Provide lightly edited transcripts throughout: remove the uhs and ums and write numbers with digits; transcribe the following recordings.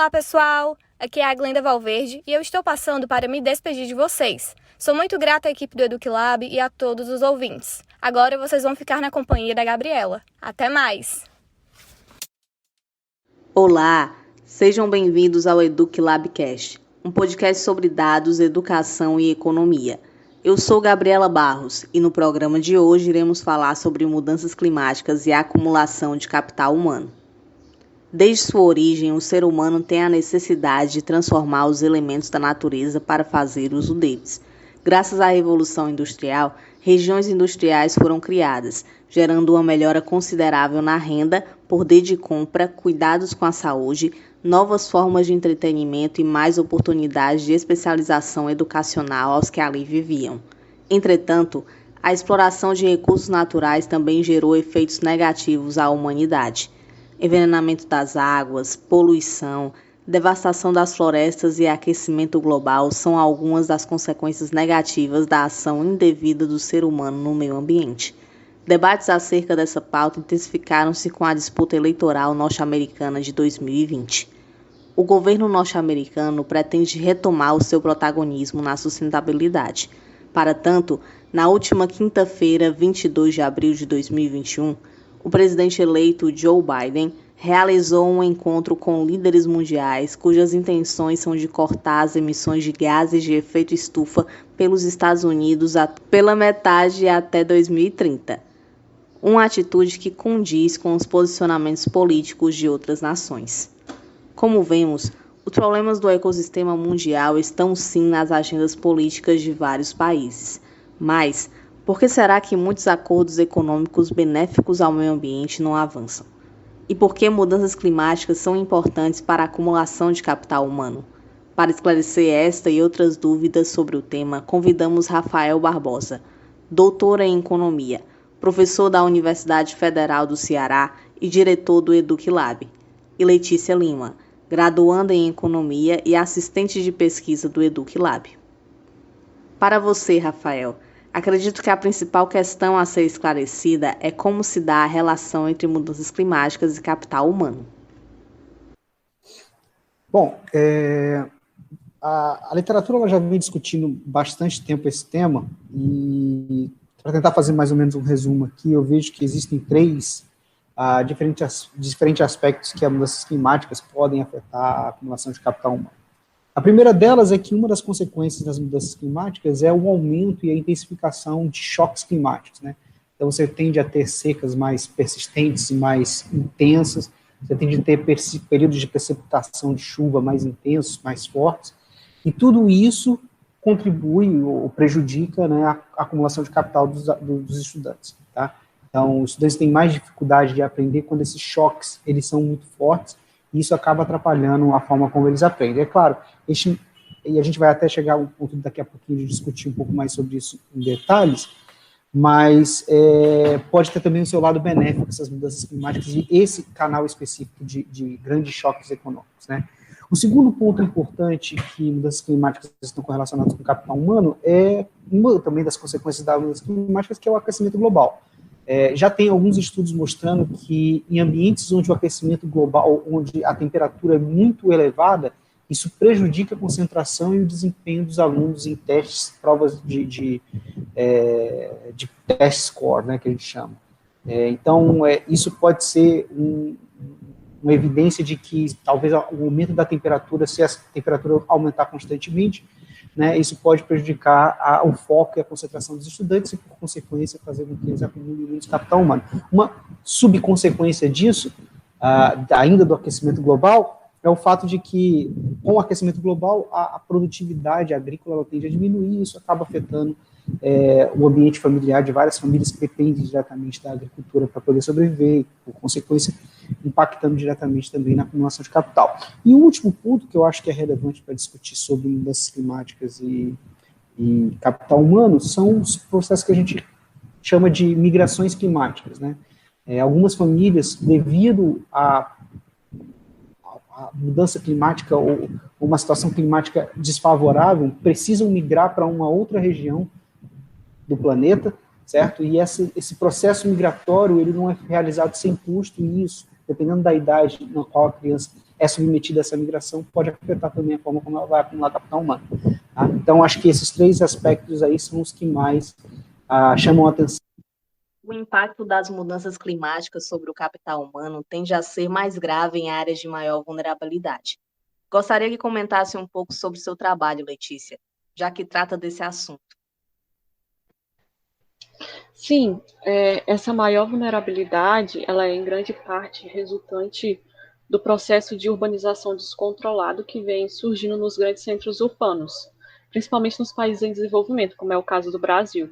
Olá, pessoal! Aqui é a Glenda Valverde e eu estou passando para me despedir de vocês. Sou muito grata à equipe do EducLab e a todos os ouvintes. Agora vocês vão ficar na companhia da Gabriela. Até mais! Olá! Sejam bem-vindos ao EducLabcast, um podcast sobre dados, educação e economia. Eu sou Gabriela Barros e no programa de hoje iremos falar sobre mudanças climáticas e a acumulação de capital humano. Desde sua origem, o ser humano tem a necessidade de transformar os elementos da natureza para fazer uso deles. Graças à Revolução Industrial, regiões industriais foram criadas, gerando uma melhora considerável na renda, poder de compra, cuidados com a saúde, novas formas de entretenimento e mais oportunidades de especialização educacional aos que ali viviam. Entretanto, a exploração de recursos naturais também gerou efeitos negativos à humanidade. Envenenamento das águas, poluição, devastação das florestas e aquecimento global são algumas das consequências negativas da ação indevida do ser humano no meio ambiente. Debates acerca dessa pauta intensificaram-se com a disputa eleitoral norte-americana de 2020. O governo norte-americano pretende retomar o seu protagonismo na sustentabilidade. Para tanto, na última quinta-feira, 22 de abril de 2021, o presidente eleito Joe Biden realizou um encontro com líderes mundiais cujas intenções são de cortar as emissões de gases de efeito estufa pelos Estados Unidos pela metade até 2030. Uma atitude que condiz com os posicionamentos políticos de outras nações. Como vemos, os problemas do ecossistema mundial estão sim nas agendas políticas de vários países, mas por que será que muitos acordos econômicos benéficos ao meio ambiente não avançam? E por que mudanças climáticas são importantes para a acumulação de capital humano? Para esclarecer esta e outras dúvidas sobre o tema, convidamos Rafael Barbosa, doutor em Economia, professor da Universidade Federal do Ceará e diretor do EducLab, e Letícia Lima, graduanda em Economia e assistente de pesquisa do EducLab. Para você, Rafael, acredito que a principal questão a ser esclarecida é como se dá a relação entre mudanças climáticas e capital humano. Bom, a literatura ela já vem discutindo bastante tempo esse tema, e para tentar fazer mais ou menos um resumo aqui, eu vejo que existem três diferentes aspectos que as mudanças climáticas podem afetar a acumulação de capital humano. A primeira delas é que uma das consequências das mudanças climáticas é o aumento e a intensificação de choques climáticos, né? Então você tende a ter secas mais persistentes e mais intensas, você tende a ter períodos de precipitação de chuva mais intensos, mais fortes, e tudo isso contribui ou prejudica, né, a acumulação de capital dos estudantes, tá? Então os estudantes têm mais dificuldade de aprender quando esses choques eles são muito fortes, e isso acaba atrapalhando a forma como eles aprendem. É claro, e a gente vai até chegar a um ponto daqui a pouquinho de discutir um pouco mais sobre isso em detalhes, mas pode ter também o seu lado benéfico, essas mudanças climáticas, e esse canal específico de grandes choques econômicos, né? O segundo ponto importante que mudanças climáticas estão correlacionadas com o capital humano é uma também das consequências das mudanças climáticas, que é o aquecimento global. Já tem alguns estudos mostrando que em ambientes onde o aquecimento global, onde a temperatura é muito elevada, isso prejudica a concentração e o desempenho dos alunos em testes, provas de test score, né, que a gente chama. Então, isso pode ser uma evidência de que talvez o aumento da temperatura, se a temperatura aumentar constantemente, né, isso pode prejudicar o foco e a concentração dos estudantes e, por consequência, fazer com que eles acumulem menos capital humano. Uma subconsequência disso, ainda do aquecimento global, é o fato de que, com o aquecimento global, a produtividade agrícola ela tende a diminuir, e isso acaba afetando o ambiente familiar de várias famílias que dependem diretamente da agricultura para poder sobreviver, e, por consequência, impactando diretamente também na acumulação de capital. E o último ponto que eu acho que é relevante para discutir sobre mudanças climáticas e capital humano são os processos que a gente chama de migrações climáticas, né? Algumas famílias, devido à mudança climática ou uma situação climática desfavorável, precisam migrar para uma outra região do planeta, certo? E esse processo migratório ele não é realizado sem custo, e isso, dependendo da idade na qual a criança é submetida a essa migração, pode afetar também a forma como ela vai acumular capital humano. Tá? Então, acho que esses 3 aspectos aí são os que mais chamam a atenção. O impacto das mudanças climáticas sobre o capital humano tende a ser mais grave em áreas de maior vulnerabilidade. Gostaria que comentasse um pouco sobre seu trabalho, Letícia, já que trata desse assunto. Sim, essa maior vulnerabilidade, ela é em grande parte resultante do processo de urbanização descontrolado que vem surgindo nos grandes centros urbanos, principalmente nos países em desenvolvimento, como é o caso do Brasil.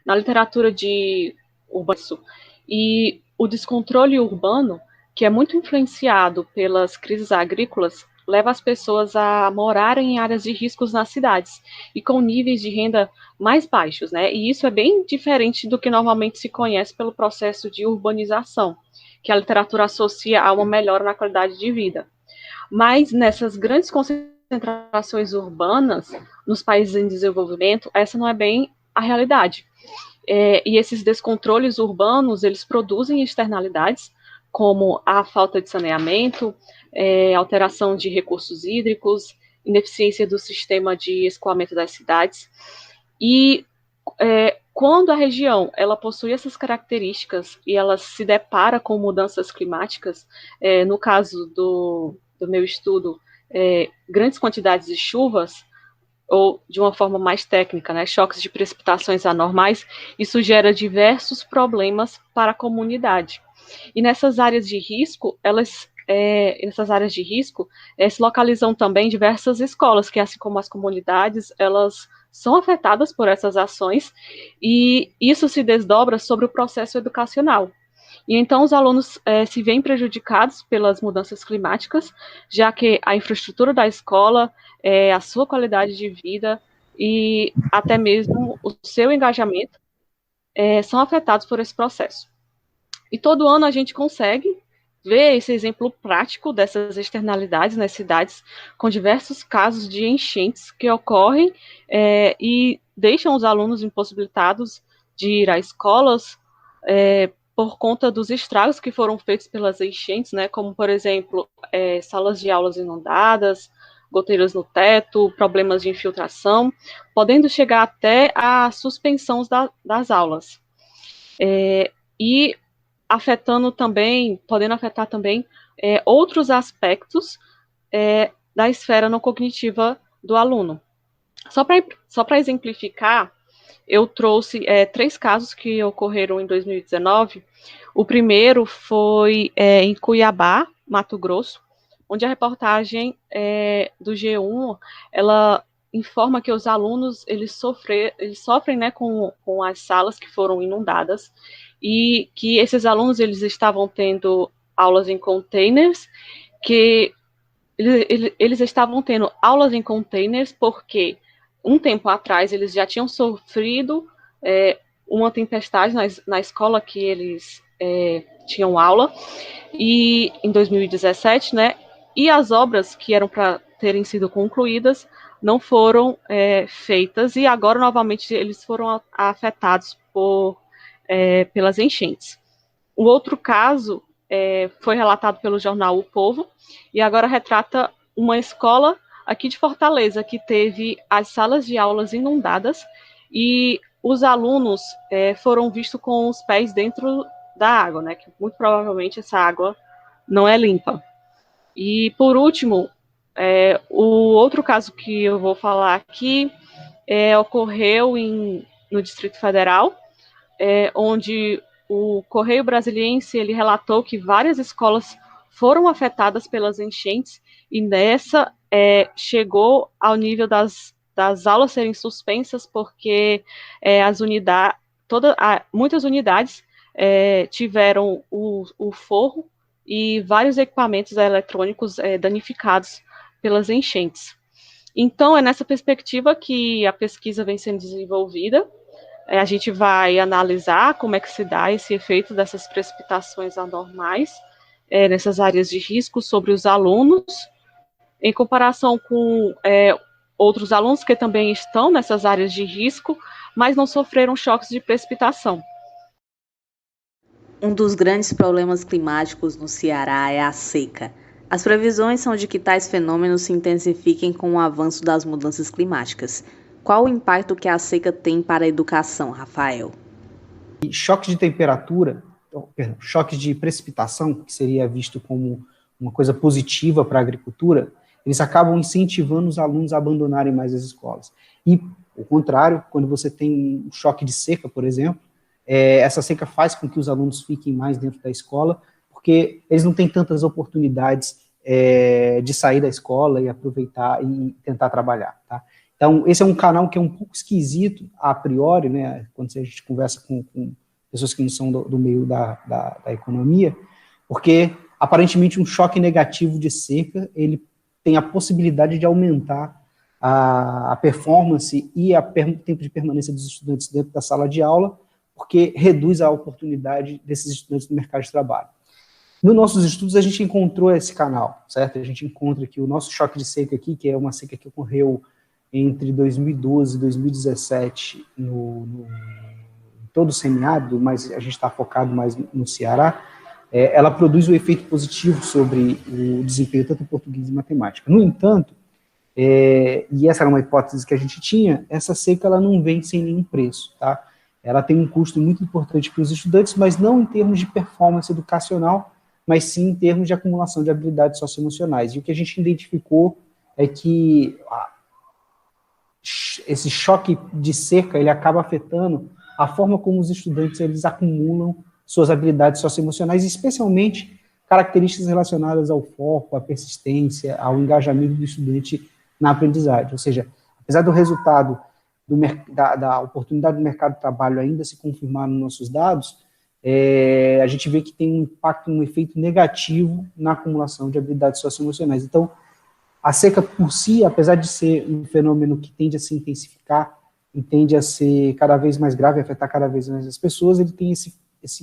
Na literatura de urbanismo, e o descontrole urbano, que é muito influenciado pelas crises agrícolas, leva as pessoas a morarem em áreas de riscos nas cidades e com níveis de renda mais baixos, né? E isso é bem diferente do que normalmente se conhece pelo processo de urbanização, que a literatura associa a uma melhora na qualidade de vida. Mas nessas grandes concentrações urbanas, nos países em desenvolvimento, essa não é bem a realidade. E esses descontroles urbanos, eles produzem externalidades, como a falta de saneamento, alteração de recursos hídricos, ineficiência do sistema de escoamento das cidades. E quando a região ela possui essas características e ela se depara com mudanças climáticas, no caso do meu estudo, grandes quantidades de chuvas, ou de uma forma mais técnica, né, choques de precipitações anormais, isso gera diversos problemas para a comunidade. E nessas áreas de risco, se localizam também diversas escolas, que assim como as comunidades, elas são afetadas por essas ações, e isso se desdobra sobre o processo educacional. E então os alunos se veem prejudicados pelas mudanças climáticas, já que a infraestrutura da escola, a sua qualidade de vida e até mesmo o seu engajamento são afetados por esse processo. E todo ano a gente consegue ver esse exemplo prático dessas externalidades nas cidades, com diversos casos de enchentes que ocorrem e deixam os alunos impossibilitados de ir a escolas por conta dos estragos que foram feitos pelas enchentes, né, como, por exemplo, salas de aulas inundadas, goteiras no teto, problemas de infiltração, podendo chegar até a suspensão das aulas. E podendo afetar também outros aspectos da esfera não cognitiva do aluno. Só para exemplificar, eu trouxe 3 casos que ocorreram em 2019. O primeiro foi em Cuiabá, Mato Grosso, onde a reportagem do G1, ela informa que os alunos eles sofrem, né, com as salas que foram inundadas, e que esses alunos eles estavam tendo aulas em containers, que eles estavam tendo aulas em containers porque um tempo atrás eles já tinham sofrido uma tempestade na escola que eles tinham aula, e em 2017, né, e as obras que eram para terem sido concluídas não foram feitas, e agora novamente eles foram afetados pelas enchentes. O outro caso foi relatado pelo jornal O Povo, e agora retrata uma escola aqui de Fortaleza, que teve as salas de aulas inundadas, e os alunos foram vistos com os pés dentro da água, né, que muito provavelmente essa água não é limpa. E, por último, o outro caso que eu vou falar aqui ocorreu no Distrito Federal, onde o Correio Brasiliense ele relatou que várias escolas foram afetadas pelas enchentes, e nessa chegou ao nível das aulas serem suspensas, porque muitas unidades tiveram o forro e vários equipamentos eletrônicos danificados pelas enchentes. Então, é nessa perspectiva que a pesquisa vem sendo desenvolvida. A gente vai analisar como é que se dá esse efeito dessas precipitações anormais nessas áreas de risco sobre os alunos, em comparação com outros alunos que também estão nessas áreas de risco, mas não sofreram choques de precipitação. Um dos grandes problemas climáticos no Ceará é a seca. As previsões são de que tais fenômenos se intensifiquem com o avanço das mudanças climáticas. Qual o impacto que a seca tem para a educação, Rafael? Choques de temperatura, choques de precipitação, que seria visto como uma coisa positiva para a agricultura, eles acabam incentivando os alunos a abandonarem mais as escolas. E, ao contrário, quando você tem um choque de seca, por exemplo, essa seca faz com que os alunos fiquem mais dentro da escola, porque eles não têm tantas oportunidades de sair da escola e aproveitar e tentar trabalhar, tá? Então, esse é um canal que é um pouco esquisito, a priori, né, quando a gente conversa com pessoas que não são do meio da economia, porque, aparentemente, um choque negativo de seca, ele tem a possibilidade de aumentar a performance e o tempo de permanência dos estudantes dentro da sala de aula, porque reduz a oportunidade desses estudantes no mercado de trabalho. Nos nossos estudos, a gente encontrou esse canal, certo? A gente encontra que o nosso choque de seca aqui, que é uma seca que ocorreu entre 2012 e 2017 em todo o semiárido, mas a gente está focado mais no Ceará, ela produz um efeito positivo sobre o desempenho tanto em português e matemática. No entanto, e essa era uma hipótese que a gente tinha, essa seca ela não vem sem nenhum preço, tá? Ela tem um custo muito importante para os estudantes, mas não em termos de performance educacional, mas sim em termos de acumulação de habilidades socioemocionais. E o que a gente identificou é que esse choque de seca, ele acaba afetando a forma como os estudantes eles acumulam suas habilidades socioemocionais, especialmente características relacionadas ao foco, à persistência, ao engajamento do estudante na aprendizagem. Ou seja, apesar do resultado da oportunidade do mercado de trabalho ainda se confirmar nos nossos dados, a gente vê que tem um impacto, um efeito negativo na acumulação de habilidades socioemocionais. Então, a seca por si, apesar de ser um fenômeno que tende a se intensificar e tende a ser cada vez mais grave, afetar cada vez mais as pessoas, ele tem esse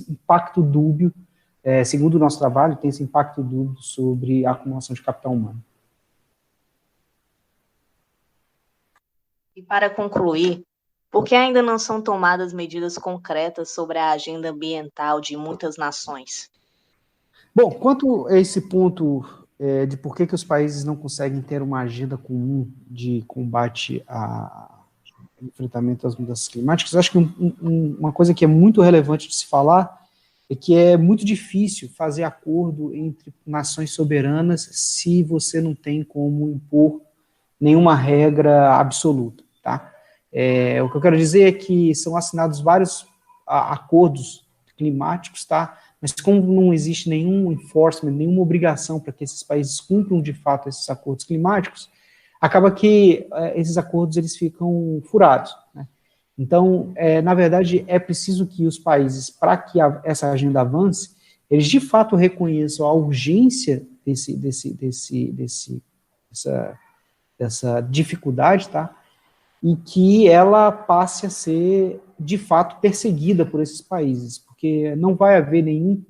impacto dúbio, segundo o nosso trabalho, tem esse impacto dúbio sobre a acumulação de capital humano. E para concluir, por que ainda não são tomadas medidas concretas sobre a agenda ambiental de muitas nações? Bom, quanto a esse ponto de por que os países não conseguem ter uma agenda comum de combate ao enfrentamento às mudanças climáticas, eu acho que uma coisa que é muito relevante de se falar é que é muito difícil fazer acordo entre nações soberanas se você não tem como impor nenhuma regra absoluta, tá? O que eu quero dizer é que são assinados vários acordos climáticos, tá? Mas como não existe nenhum enforcement, nenhuma obrigação para que esses países cumpram de fato esses acordos climáticos, acaba que esses acordos eles ficam furados, né? Então, na verdade, é preciso que os países, para que essa agenda avance, eles de fato reconheçam a urgência dessa dificuldade, tá? E que ela passe a ser, de fato, perseguida por esses países, porque não vai haver nenhum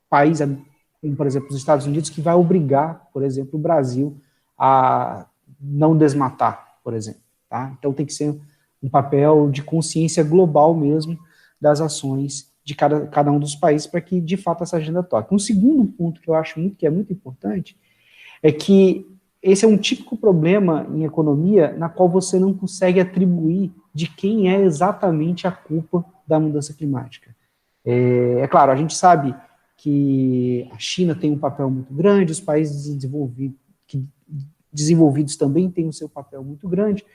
país, como, por exemplo, os Estados Unidos, que vai obrigar, por exemplo, o Brasil a não desmatar, por exemplo, tá? Então tem que ser um papel de consciência global mesmo das ações de cada um dos países para que, de fato, essa agenda toque. Um segundo ponto que eu acho que é muito importante é que esse é um típico problema em economia na qual você não consegue atribuir de quem é exatamente a culpa da mudança climática. É claro, a gente sabe que a China tem um papel muito grande, os países desenvolvidos também têm o seu papel muito grande,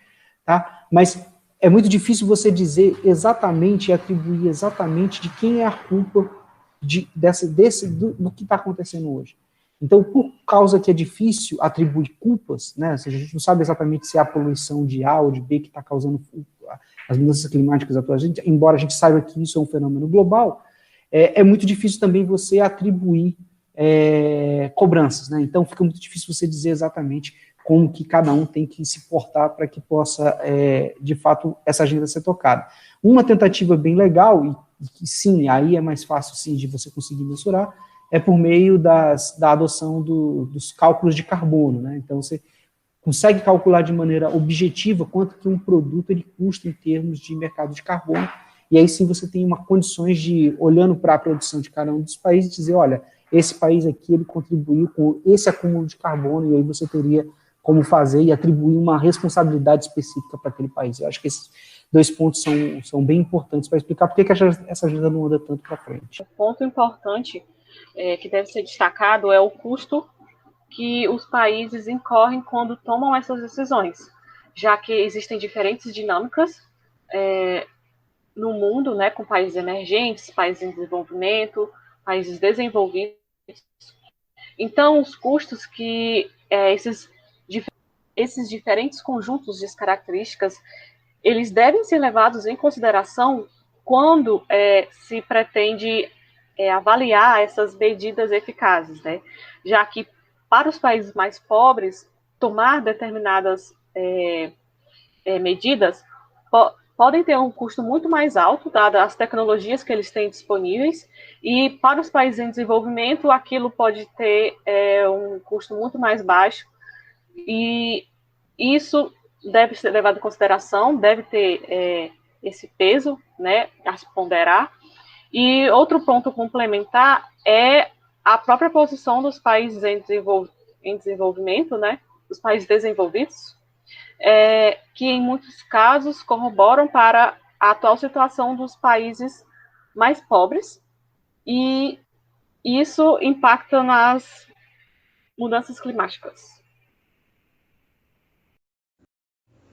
tá? Mas é muito difícil você dizer exatamente, atribuir exatamente de quem é a culpa do que está acontecendo hoje. Então, por causa que é difícil atribuir culpas, né, ou seja, a gente não sabe exatamente se é a poluição de A ou de B que está causando as mudanças climáticas atuais, embora a gente saiba que isso é um fenômeno global, é muito difícil também você atribuir cobranças, né? Então fica muito difícil você dizer exatamente como que cada um tem que se portar para que possa, de fato, essa agenda ser tocada. Uma tentativa bem legal, e que sim, aí é mais fácil sim de você conseguir mensurar, é por meio da adoção dos cálculos de carbono, né? Então você consegue calcular de maneira objetiva quanto que um produto ele custa em termos de mercado de carbono, e aí sim você tem condições de, olhando para a produção de cada um dos países, dizer, olha, esse país aqui, ele contribuiu com esse acúmulo de carbono, e aí você teria como fazer e atribuir uma responsabilidade específica para aquele país. Eu acho que esses 2 pontos são bem importantes para explicar por que essa agenda não anda tanto para frente. Um ponto importante que deve ser destacado é o custo que os países incorrem quando tomam essas decisões, já que existem diferentes dinâmicas no mundo, né, com países emergentes, países em desenvolvimento, países desenvolvidos. Então, os custos que esses diferentes conjuntos de características, eles devem ser levados em consideração quando se pretende avaliar essas medidas eficazes, né? Já que, para os países mais pobres, tomar determinadas medidas podem ter um custo muito mais alto, dadas as tecnologias que eles têm disponíveis, e para os países em desenvolvimento, aquilo pode ter um custo muito mais baixo, e isso deve ser levado em consideração, deve ter esse peso, né, a se ponderar. E outro ponto complementar é a própria posição dos países em desenvolvimento, né, dos países desenvolvidos, que em muitos casos corroboram para a atual situação dos países mais pobres, e isso impacta nas mudanças climáticas.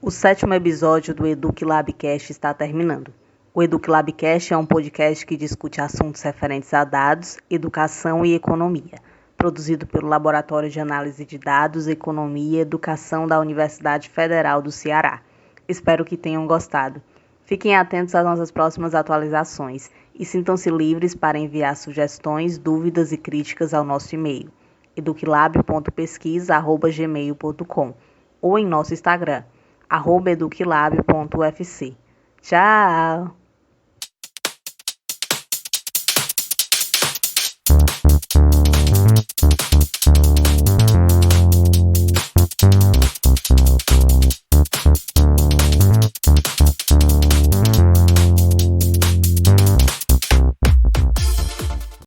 O 7º episódio do Eduque Labcast está terminando. O Eduque Labcast é um podcast que discute assuntos referentes a dados, educação e economia, produzido pelo Laboratório de Análise de Dados, Economia e Educação da Universidade Federal do Ceará. Espero que tenham gostado. Fiquem atentos às nossas próximas atualizações e sintam-se livres para enviar sugestões, dúvidas e críticas ao nosso e-mail, eduquilab.pesquisa@gmail.com, ou em nosso Instagram, @eduquilab.ufc. Tchau!